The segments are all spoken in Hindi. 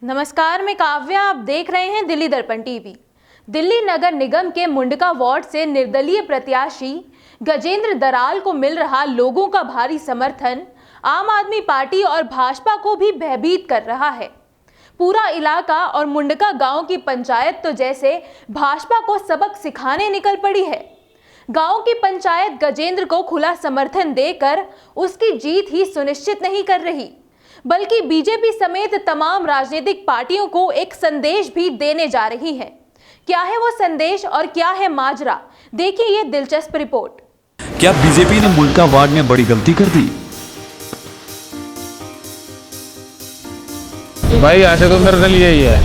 नमस्कार, मैं काव्या। आप देख रहे हैं दिल्ली दर्पण टीवी। दिल्ली नगर निगम के मुंडका वार्ड से निर्दलीय प्रत्याशी गजेंद्र दराल को मिल रहा लोगों का भारी समर्थन आम आदमी पार्टी और भाजपा को भी भयभीत कर रहा है। पूरा इलाका और मुंडका गांव की पंचायत तो जैसे भाजपा को सबक सिखाने निकल पड़ी है। गांव की पंचायत गजेंद्र को खुला समर्थन देकर उसकी जीत ही सुनिश्चित नहीं कर रही, बल्कि बीजेपी समेत तमाम राजनीतिक पार्टियों को एक संदेश भी देने जा रही है। क्या है वो संदेश और क्या है माजरा, देखिए ये दिलचस्प रिपोर्ट। क्या बीजेपी ने मुंडका वार्ड में बड़ी गलती कर दी? भाई ऐसे तो मेरे लिए ही है।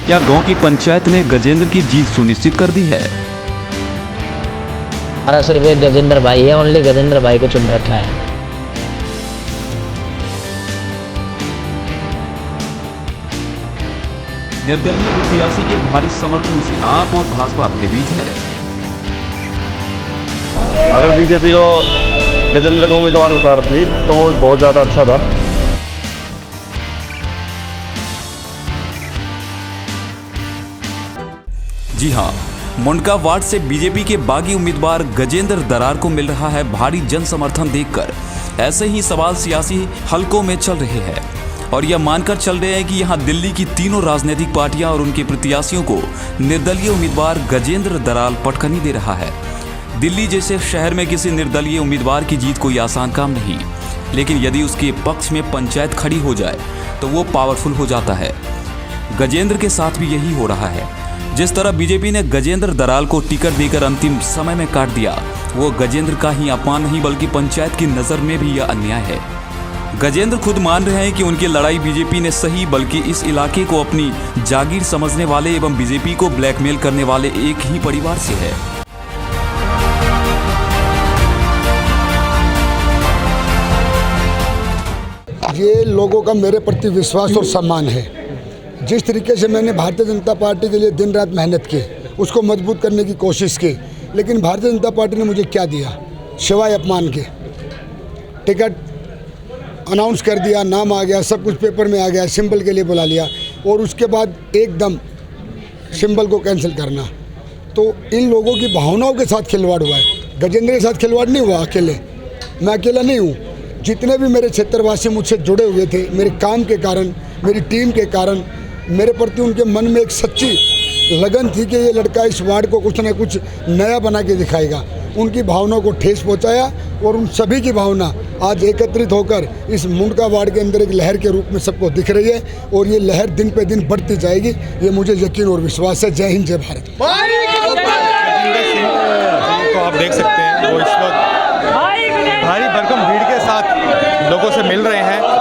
क्या गांव की पंचायत ने गजेंद्र की जीत सुनिश्चित कर दी है? हमारा सिर्फ एक गजेंद्र भाई है, ओनली गजेंद्र भाई को चुन रखा है। निर्दलीय प्रत्याशी के भारी समर्थन से आप और भाजपा के बीच है। अगर बीजेपी को गजेंद्र को उम्मीदवार उतारती तो बहुत ज्यादा अच्छा था। जी हाँ, मुंडका वार्ड से बीजेपी के बागी उम्मीदवार गजेंद्र दरार को मिल रहा है भारी जन समर्थन देखकर ऐसे ही सवाल सियासी हलकों में चल रहे हैं और यह मानकर चल रहे हैं कि यहां दिल्ली की तीनों राजनीतिक पार्टियां और उनके प्रत्याशियों को निर्दलीय उम्मीदवार गजेंद्र दराल पटखनी दे रहा है। दिल्ली जैसे शहर में किसी निर्दलीय उम्मीदवार की जीत कोई आसान काम नहीं, लेकिन यदि उसके पक्ष में पंचायत खड़ी हो जाए तो वो पावरफुल हो जाता है। गजेंद्र के साथ भी यही हो रहा है। जिस तरह बीजेपी ने गजेंद्र दराल को टिकट देकर अंतिम समय में काट दिया, वो गजेंद्र का ही अपमान नहीं बल्कि पंचायत की नजर में भी यह अन्याय है। गजेंद्र खुद मान रहे हैं कि उनकी लड़ाई बीजेपी ने सही बल्कि इस इलाके को अपनी जागीर समझने वाले एवं बीजेपी को ब्लैकमेल करने वाले एक ही परिवार से है। ये लोगों का मेरे प्रति विश्वास और सम्मान है। जिस तरीके से मैंने भारतीय जनता पार्टी के लिए दिन रात मेहनत की, उसको मजबूत करने की कोशिश की, लेकिन भारतीय जनता पार्टी ने मुझे क्या दिया सिवाय अपमान के। टिकट अनाउंस कर दिया, नाम आ गया, सब कुछ पेपर में आ गया, सिंबल के लिए बुला लिया और उसके बाद एकदम सिंबल को कैंसिल करना। तो इन लोगों की भावनाओं के साथ खिलवाड़ हुआ है। गजेंद्र के साथ खिलवाड़ नहीं हुआ अकेले, मैं अकेला नहीं हूँ। जितने भी मेरे क्षेत्रवासी मुझसे जुड़े हुए थे, मेरे काम के कारण, मेरी टीम के कारण, मेरे प्रति उनके मन में एक सच्ची लगन थी कि ये लड़का इस वार्ड को कुछ न कुछ नया बना के दिखाएगा। उनकी भावनाओं को ठेस पहुंचाया और उन सभी की भावना आज एकत्रित होकर इस मुंडका वार्ड के अंदर एक लहर के रूप में सबको दिख रही है और ये लहर दिन पे दिन बढ़ती जाएगी, ये मुझे यकीन और विश्वास है। जय हिंद, जय भारत। तो आप देख सकते हैं वो इस वक्त भारी भरकम भीड़ के साथ लोगों से मिल रहे हैं।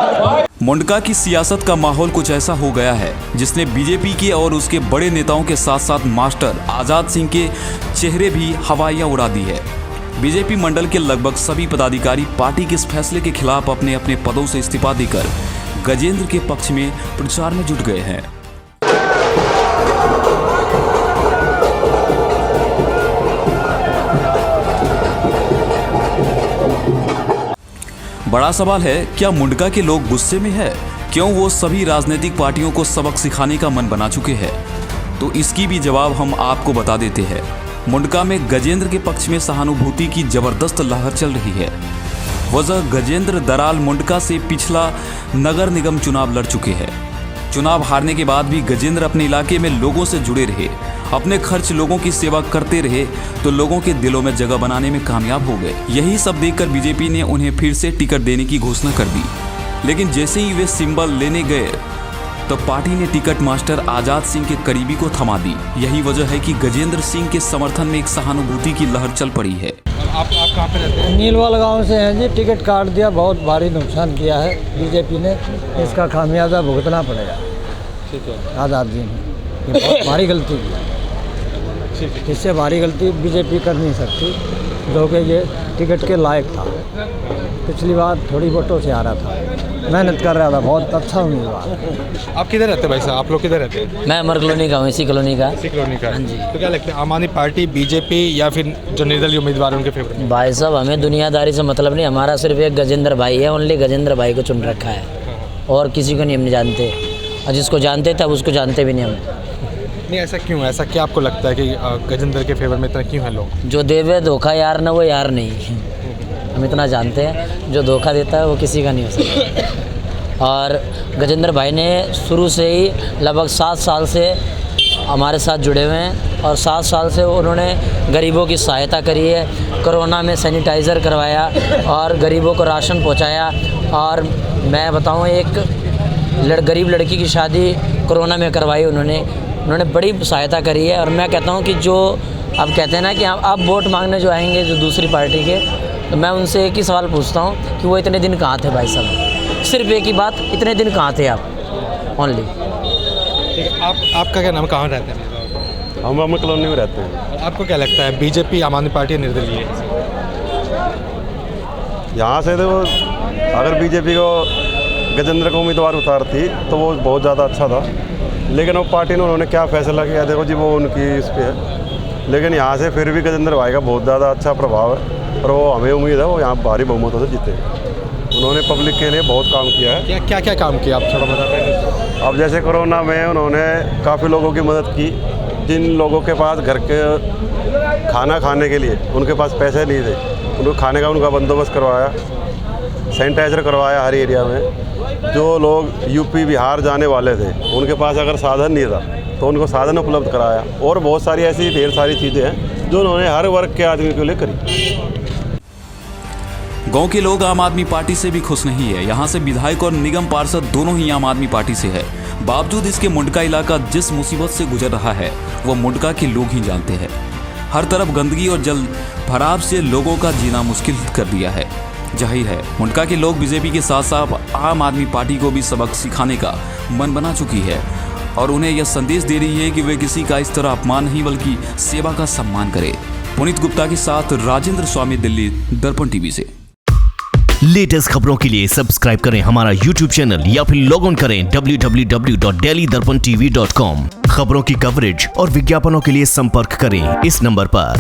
मुंडका की सियासत का माहौल कुछ ऐसा हो गया है जिसने बीजेपी के और उसके बड़े नेताओं के साथ साथ मास्टर आजाद सिंह के चेहरे भी हवाइयां उड़ा दी है। बीजेपी मंडल के लगभग सभी पदाधिकारी पार्टी के इस फैसले के खिलाफ अपने अपने पदों से इस्तीफा देकर गजेंद्र के पक्ष में प्रचार में जुट गए हैं। बड़ा सवाल है, क्या मुंडका के लोग गुस्से में है? क्यों वो सभी राजनीतिक पार्टियों को सबक सिखाने का मन बना चुके हैं? तो इसकी भी जवाब हम आपको बता देते हैं। मुंडका में गजेंद्र के पक्ष में सहानुभूति की जबरदस्त लहर चल रही है। वजह गजेंद्र दराल मुंडका से पिछला नगर निगम चुनाव लड़ चुके हैं। चुनाव हारने के बाद भी गजेंद्र अपने इलाके में लोगों से जुड़े रहे, अपने खर्च लोगों की सेवा करते रहे तो लोगों के दिलों में जगह बनाने में कामयाब हो गए। यही सब देखकर बीजेपी ने उन्हें फिर से टिकट देने की घोषणा कर दी, लेकिन जैसे ही वे सिंबल लेने गए तो पार्टी ने टिकट मास्टर आजाद सिंह के करीबी को थमा दी। यही वजह है कि गजेंद्र सिंह के समर्थन में एक सहानुभूति की लहर चल पड़ी है। आप कहाँ पे रहते हैं? नीलवाल गांव से हैं जी। टिकट काट दिया, बहुत भारी नुकसान किया है बीजेपी ने, इसका खामियाजा भुगतना पड़ेगा। ठीक है, आजाद जी ने ये बहुत भारी गलती की। इससे भारी गलती बीजेपी कर नहीं सकती, जो कि ये टिकट के लायक था। पिछली बार थोड़ी वोटों से आ रहा था। मेहनत कर रहा था, बहुत अच्छा उम्मीदवार। आप किधर रहते हैं भाई साहब? आप लोग किधर रहते हैं? मैं अमर कॉलोनी का हूँ, इसी कॉलोनी का। इसी कॉलोनी का। हाँ जी। तो क्या लगता है, आम आदमी पार्टी, बीजेपी या फिर जो निर्दलीय उम्मीदवार हैं उनके फेवर में? भाई साहब हमें दुनियादारी से मतलब नहीं, हमारा सिर्फ एक गजेंद्र भाई है, ओनली गजेंद्र भाई को चुन रखा है और किसी को नहीं हम जानते, और जिसको जानते थे अब उसको जानते भी नहीं हम। नहीं, ऐसा क्यों? ऐसा क्या आपको लगता है कि गजेंद्र के फेवर में इतना क्यों है लोग? जो देवे धोखा यार ना, वो यार नहीं, हम इतना जानते हैं। जो धोखा देता है वो किसी का नहीं हो सकता। और गजेंद्र भाई ने शुरू से ही लगभग 7 साल से हमारे साथ जुड़े हुए हैं और 7 साल से उन्होंने गरीबों की सहायता करी है। कोरोना में सैनिटाइज़र करवाया और गरीबों को राशन पहुंचाया। और मैं बताऊं, एक गरीब लड़की की शादी कोरोना में करवाई उन्होंने बड़ी सहायता करी है। और मैं कहता हूं कि जो अब कहते हैं ना कि आप वोट मांगने जो आएंगे जो दूसरी पार्टी के, तो मैं उनसे एक ही सवाल पूछता हूं कि वो इतने दिन कहाँ थे भाई साहब? सिर्फ एक ही बात, इतने दिन कहाँ थे आप? ओनली। ठीक है, आपका क्या नाम, कहाँ रहते हैं? हम अमर कॉलोनी में रहते हैं। आपको क्या लगता है, बीजेपी, आम आदमी पार्टी, निर्दलीय? यहाँ से तो अगर बीजेपी को गजेंद्र को उम्मीदवार उतारती तो वो बहुत ज़्यादा अच्छा था, लेकिन वो पार्टी ने उन्होंने क्या फैसला किया देखो जी, वो उनकी इस पे है। लेकिन यहाँ से फिर भी गजेंद्र भाई का बहुत ज़्यादा अच्छा प्रभाव है और वो हमें उम्मीद है वो यहाँ भारी बहुमतों से जीते। उन्होंने पब्लिक के लिए बहुत काम किया है। क्या काम किया, आप थोड़ा बता पाएंगे? अब जैसे कोरोना में उन्होंने काफ़ी लोगों की मदद की, जिन लोगों के पास घर के खाना खाने के लिए उनके पास पैसे नहीं थे, उनको खाने का उनका बंदोबस्त करवाया, सैनिटाइज़र करवाया हर एरिया में। जो लोग यूपी बिहार जाने वाले थे उनके पास अगर साधन नहीं था तो उनको साधन उपलब्ध कराया। और बहुत सारी ऐसी ढेर सारी चीज़ें हैं जो उन्होंने हर वर्ग के आदमी के लिए करी। गांव के लोग आम आदमी पार्टी से भी खुश नहीं है। यहां से विधायक और निगम पार्षद दोनों ही आम आदमी पार्टी से है। बावजूद इसके मुंडका इलाका जिस मुसीबत से गुजर रहा है वो मुंडका के लोग ही जानते हैं। हर तरफ गंदगी और जल भराव से लोगों का जीना मुश्किल कर दिया है। जाहिर है मुंडका के लोग बीजेपी के साथ साथ आम आदमी पार्टी को भी सबक सिखाने का मन बना चुकी है और उन्हें यह संदेश दे रही है कि वे किसी का इस तरह अपमान नहीं बल्कि सेवा का सम्मान करें। पुनीत गुप्ता के साथ राजेंद्र स्वामी, दिल्ली दर्पण टीवी से। लेटेस्ट खबरों के लिए सब्सक्राइब करें हमारा YouTube चैनल या फिर लॉग ऑन करें www.delhidarpantv.com। खबरों की कवरेज और विज्ञापनों के लिए संपर्क करें इस नंबर पर।